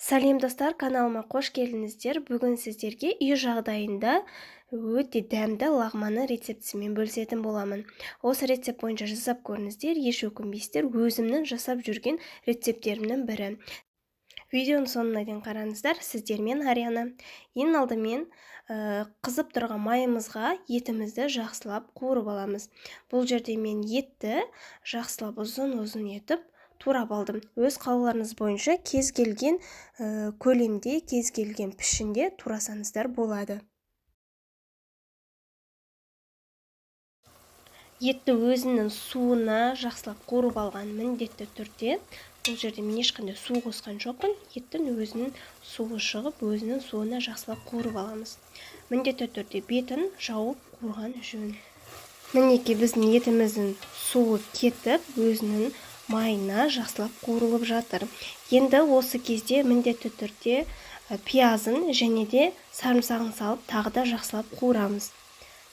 Сәлем достар, каналыма қош келдіңіздер. Бүгін сіздерге үй жағдайында өте дәмді лағманы рецептісімен бөлісетін боламын. Осы рецепт бойынша жасап көріңіздер, еш өкінбейсіздер, өзімнің жасап жүрген рецепттерімнің бірі. Видеоның соңына дейін қараңыздар, сіздермен Ариана. Ең алдымен қызып тұрған майымызға етімізді жақсылап қуырып аламыз. Бұл жерде мен етті жақсылап ұзын-ұзын етіп турап алдым. Өз қалауларыңыз бойынша кез келген көлемде, кез келген пішінде турасаңыздар болады. Етті өзінің суына жақсылап қуырып алған міндетті түрде. Бұл жерде мен ешқандай су қосқан жоқпын. Еттің өзінің суы шығып, өзінің суына жақсылап қуырып аламыз. Міндетті түрде бетін жауып қуырған жөн. Мінекей біздің етіміздің суы кетіп, өзінің майына жақсылап қуырылып жатыр. Енді осы кезде міндетті түрде пиязын және де сарымсағын салып, тағы да жақсылап қуырамыз.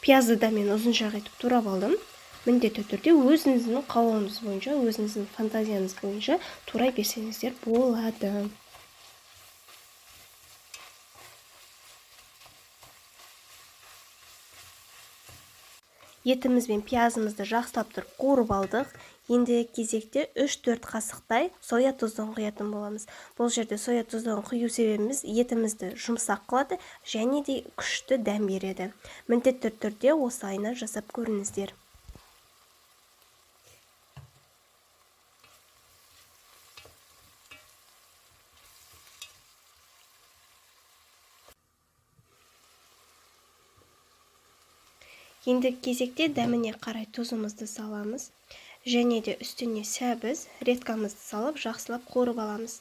Пиязды да мен ұзынша етіп турап алдым. Міндетті түрде өзіңіздің қалауыңыз бойынша, өзіңіздің фантазияңыз бойынша турай берсеңіздер болады. Етіміз бен пиязымызды жақсылап тұрып қуырып алдық. Енді кезекте 3-4 қасықтай соя тұздығын құятын боламыз. Бұл жерде соя тұздығын құю себебіміз етімізді жұмсақ қылады және де күшті дәм береді. Міндетті түрде осылайна жасап көріңіздер. Енді кезекте дәміне қарай тұзымызды саламыз. Және де үстіне сәбіз, редкамызды салып, жақсылап қуырып аламыз.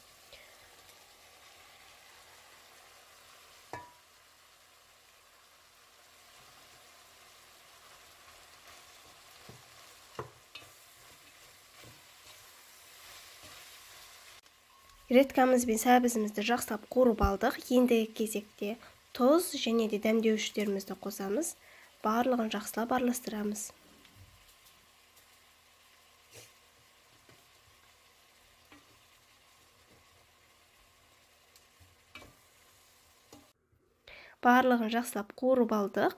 Редкамыз бен сәбізімізді жақсылап қуырып алдық. Енді кезекте тұз және де дәмдеуіштерімізді қосамыз. Барлығын жақсылап араластырамыз. Барлығын жақсылап қуырып алдық.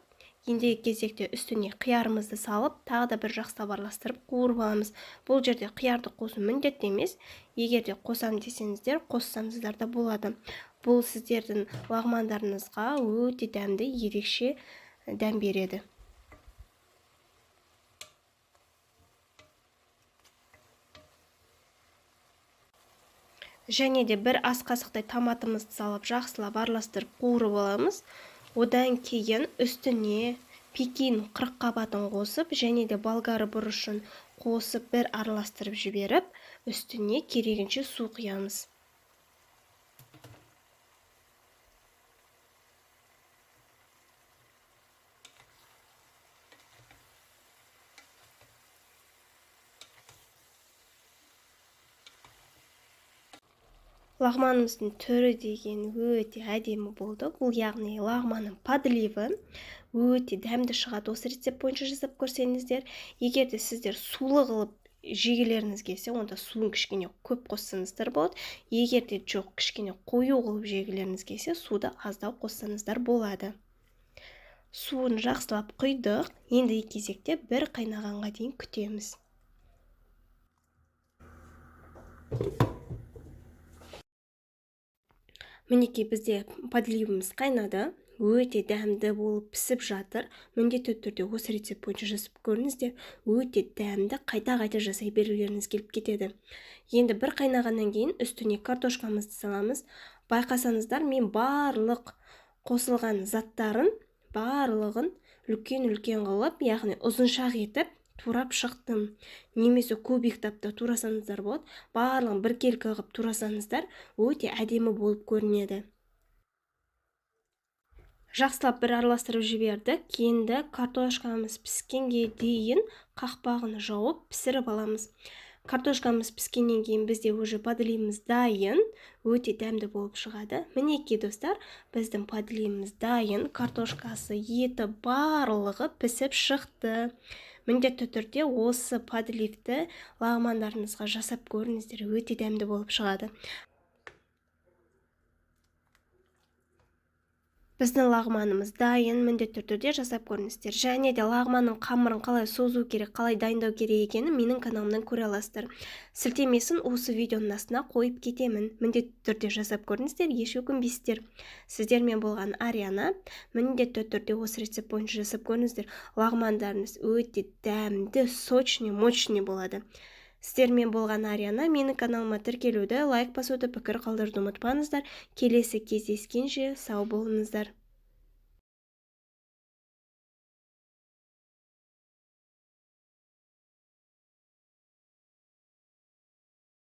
Енді кезекте үстіне қиярымызды салып, тағы да бір жақсылап араластырып қуырып аламыз. Бұл жерде қиярды қосу міндетті емес. Егер де қосам десеңіздер, қоссаңыздар да болады. Бұл сіздердің лағмандарыңызға өте дәмді, ерекше дәм береді. Және де бір ас қасықтай томатымызды салып, жақсылап араластырып қуырып аламыз. Одан кейін үстіне пекин қырыққабатын қосып, және де болгар бұрышын қосып, бір араластырып жіберіп, үстіне керегінше су құямыз. Лағманымыздың түрі деген өте әдемі болды. Бұл яғни лағманның подливі өте дәмді шығады. Осы рецепт бойынша жасап көрсеңіздер, егер де сіздер сулы қылып жегілеріңіз келсе, онда суын кішкене көп қоссаңыздар болады. Егер де жоқ, кішкене қою қылып жегілеріңіз келсе, суды аздау қоссаңыздар болады. Суын жақсылап құйдық. Енді кезекте бір қайнағанға дейін күтеміз. Мінекей бізде подливіміз қайнады. Өте дәмді болып пісіп жатыр. Міндетті түрде осы рецепт бойынша жасап көріңіздер. Өте дәмді, қайта-қайта жасай берулеріңіз келіп кетеді. Енді бір қайнағаннан кейін үстіне картошкамызды саламыз. Байқасаңыздар, мен барлық қосылған заттарын, барлығын үлкен-үлкен қылып, яғни ұзыншақ етіп турап шықтым. Немесе кубиктапта турасаңыздар болады. Барлығын біркелкі қылып турасаңыздар, өте әдемі болып көрінеді. Жақсылап бір араластырып жібердік. Енді картошкамыз піскенге дейін қақпағын жауып пісіріп аламыз. Картошкамыз піскеннен кейін бізде уже подливіміз дайын, өте дәмді болып шығады. Мінекей достар, біздің подливіміз дайын, картошкасы, еті барлығы пісіп шықты. Міндетті түрде осы подливті лағмандарыңызға жасап көріңіздер, өте дәмді болып шығады. Біздің лағманымыз дайын, міндетті түрде жасап көріңіздер. Және де лағманның қамырын қалай созу керек, қалай дайындау керек екенін менің каналымнан көре аласыздар. Сілтемесін осы видеоның астына қойып кетемін. Міндетті түрде жасап көріңіздер, еш өкінбейсіздер. Сіздермен болған Ариана. Міндетті түрде осы рецепт бойынша жасап көріңіздер. Лағмандарыңыз өте дәмді, сочный, мощный болады. Сіздермен болған Ариана. Менің каналыма тіркелуді, лайк басуды, пікір қалдыруды ұмытпаңыздар. Келесі кездескенше сау болыңыздар.